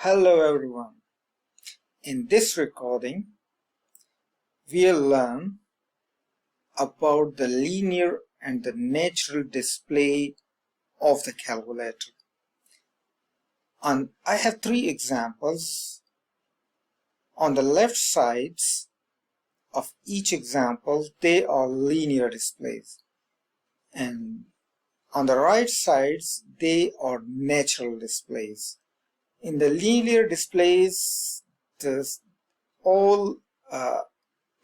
Hello everyone. In this recording, we'll learn about the linear and the natural display of the calculator. And I have three examples. On the left sides of each example, they are linear displays. And on the right sides, they are natural displays. In the linear displays, all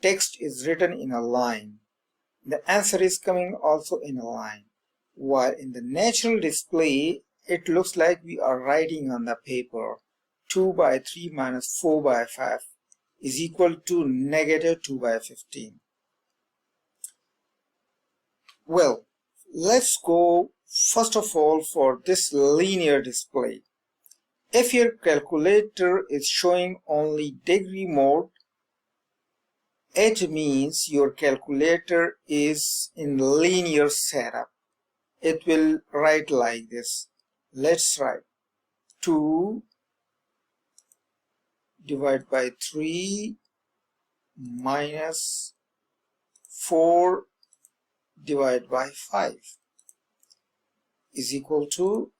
text is written in a line. The answer is coming also in a line. While in the natural display, it looks like we are writing on the paper. 2 by 3 minus 4 by 5 is equal to negative 2 by 15. Well, let's go first of all for this linear display. If your calculator is showing only degree mode, it means your calculator is in linear setup. It will write like this. Let's write 2 divided by 3 minus 4 divided by 5 is equal to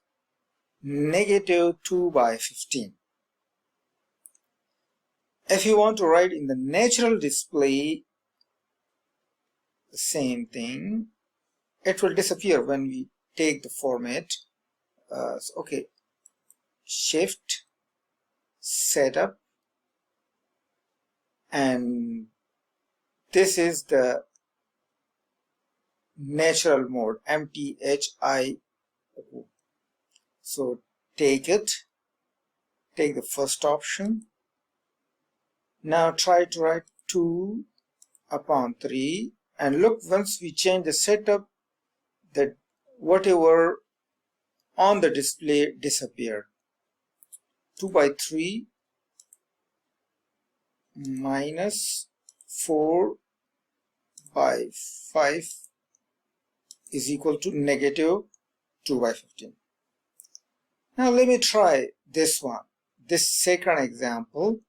negative 2 by 15. If you want to write in the natural display the same thing, it will disappear when we take the format. Okay, shift, setup, and this is the natural mode, MTHIO. So take the first option. Now try to write 2 upon 3, and look, once we change the setup, that whatever on the display disappeared. 2 by 3 minus 4 by 5 is equal to negative 2 by 15. Now let me try this one, this second example.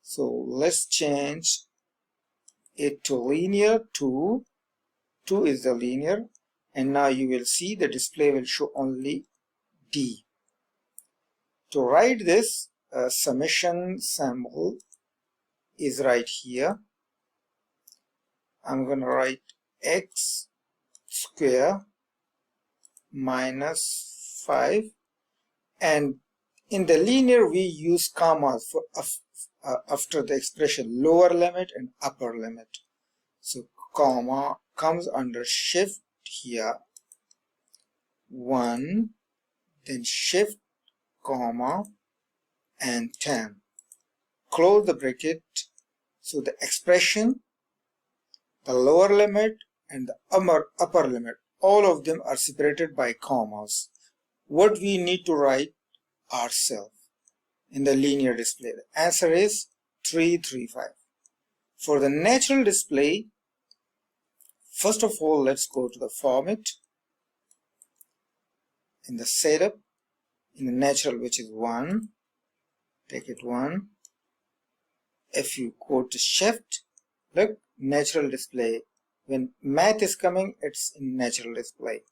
So let's change it to linear. 2 is the linear, and now you will see the display will show only D. To write this, summation symbol is right here. I'm going to write x square minus 5, and in the linear we use commas for after the expression lower limit and upper limit. So comma comes under shift here, 1, then shift, comma, and 10. Close the bracket. So the expression, the lower limit and the upper limit, all of them are separated by commas. What we need to write ourselves in the linear display, the answer is 335. For the natural display, first of all, let's go to the format. In the setup, in the natural, which is 1, take it 1. If you go to shift, look, natural display. When math is coming, it's in natural display.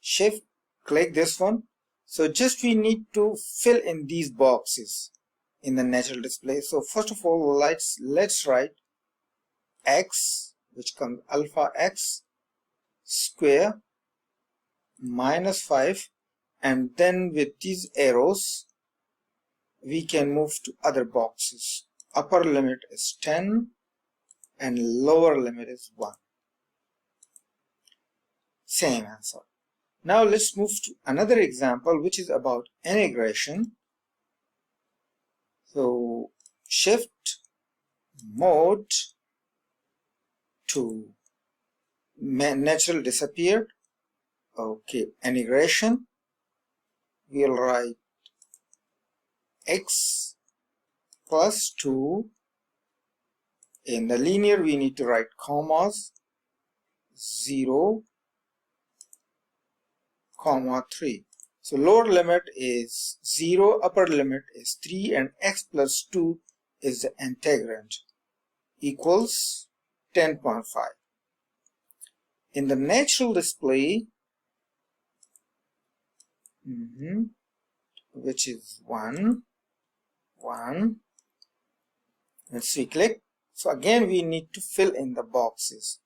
Shift, click this one. So just we need to fill in these boxes in the natural display. So first of all, let's write x, which comes alpha x square minus 5, and then with these arrows we can move to other boxes. Upper limit is 10 and lower limit is 1. Same answer. Now let's move to another example, which is about integration. So shift, mode, to natural disappeared. Okay, integration, we'll write x plus 2. In the linear we need to write commas, 0, comma 3. So lower limit is 0, upper limit is 3, and x plus 2 is the integrand, equals 10.5. In the natural display, which is 1, let's see, click. So again we need to fill in the boxes.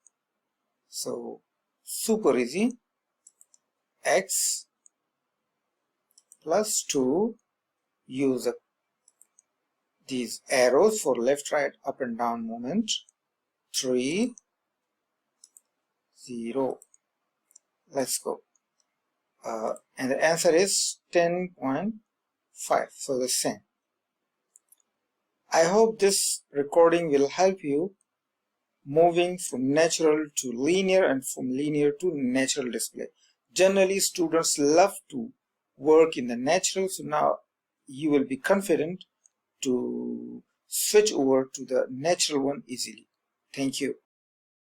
So super easy. X plus 2, use these arrows for left, right, up and down movement. 3, 0. Let's go. And the answer is 10.5. So the same. I hope this recording will help you moving from natural to linear and from linear to natural display. Generally, students love to work in the natural, so now you will be confident to switch over to the natural one easily. Thank you.